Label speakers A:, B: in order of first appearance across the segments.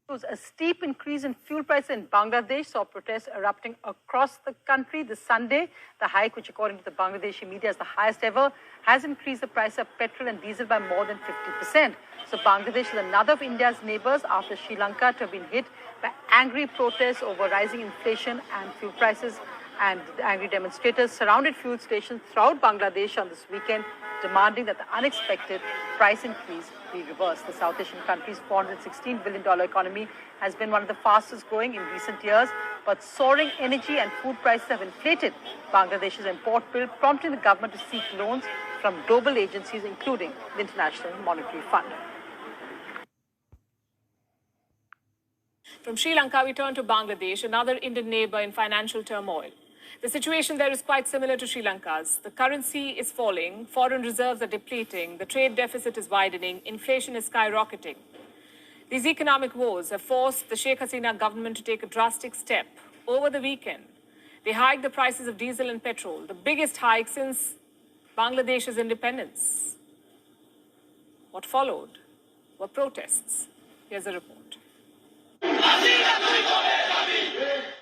A: A steep increase in fuel prices in Bangladesh saw protests erupting across the country this Sunday. The hike, which according to the Bangladeshi media is the highest ever, has increased the price of petrol and diesel by more than 50%. So Bangladesh is another of India's neighbors after Sri Lanka to have been hit by angry protests over rising inflation and fuel prices. And the angry demonstrators surrounded fuel stations throughout Bangladesh on this weekend, demanding that the unexpected price increase be reversed. The South Asian country's $416 billion economy has been one of the fastest growing in recent years, but soaring energy and food prices have inflated Bangladesh's import bill, prompting the government to seek loans from global agencies, including the International Monetary Fund.
B: From Sri Lanka, we turn to Bangladesh, another Indian neighbor in financial turmoil. The situation there is quite similar to Sri Lanka's. The currency is falling, foreign reserves are depleting, the trade deficit is widening, inflation is skyrocketing. These economic woes have forced the Sheikh Hasina government to take a drastic step. Over the weekend, they hiked the prices of diesel and petrol, the biggest hike since Bangladesh's independence. What followed were protests. Here's a report.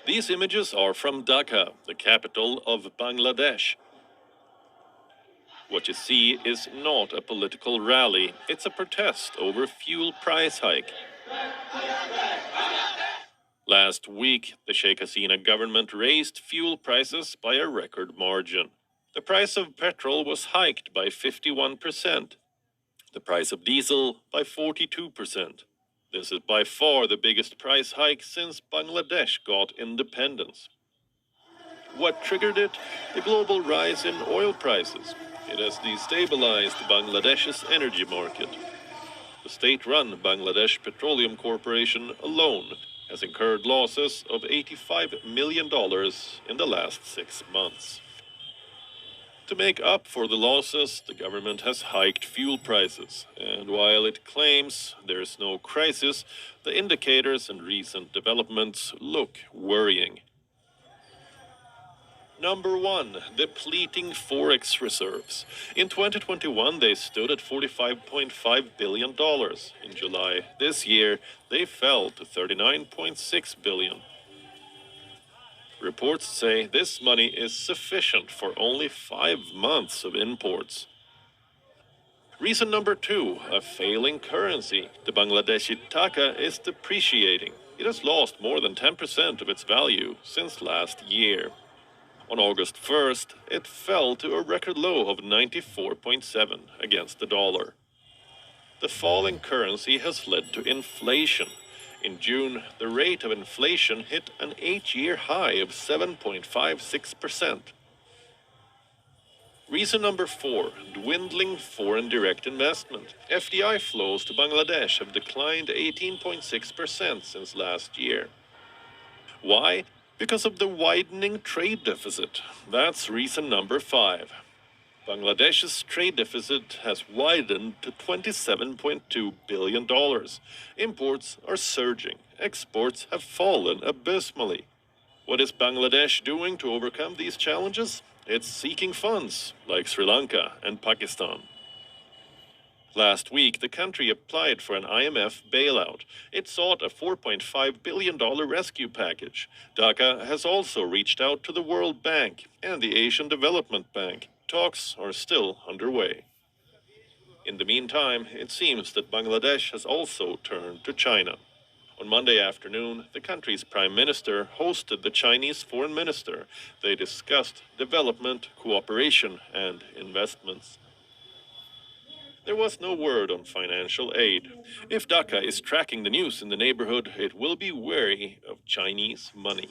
C: These images are from Dhaka, the capital of Bangladesh. What you see is not a political rally, it's a protest over fuel price hike. Last week, the Sheikh Hasina government raised fuel prices by a record margin. The price of petrol was hiked by 51%, the price of diesel by 42%. This is by far the biggest price hike since Bangladesh got independence. What triggered it? The global rise in oil prices. It has destabilized Bangladesh's energy market. The state-run Bangladesh Petroleum Corporation alone has incurred losses of $85 million in the last 6 months. To make up for the losses, the government has hiked fuel prices, and while it claims there's no crisis, the indicators and recent developments look worrying. Number 1, depleting forex reserves. In 2021, they stood at $45.5 billion. In July this year, they fell to $39.6 billion. Reports say this money is sufficient for only 5 months of imports. Reason number 2, a failing currency. The Bangladeshi taka is depreciating. It has lost more than 10% of its value since last year. On August 1st, it fell to a record low of 94.7 against the dollar. The falling currency has led to inflation. In June, the rate of inflation hit an 8-year high of 7.56%. Reason number 4, dwindling foreign direct investment. FDI flows to Bangladesh have declined 18.6% since last year. Why? Because of the widening trade deficit. That's reason number 5. Bangladesh's trade deficit has widened to $27.2 billion. Imports are surging. Exports have fallen abysmally. What is Bangladesh doing to overcome these challenges? It's seeking funds, like Sri Lanka and Pakistan. Last week, the country applied for an IMF bailout. It sought a $4.5 billion rescue package. Dhaka has also reached out to the World Bank and the Asian Development Bank. Talks are still underway. In the meantime, it seems that Bangladesh has also turned to China. On Monday afternoon, the country's prime minister hosted the Chinese foreign minister. They discussed development, cooperation, and investments. There was no word on financial aid. If Dhaka is tracking the news in the neighborhood, it will be wary of Chinese money.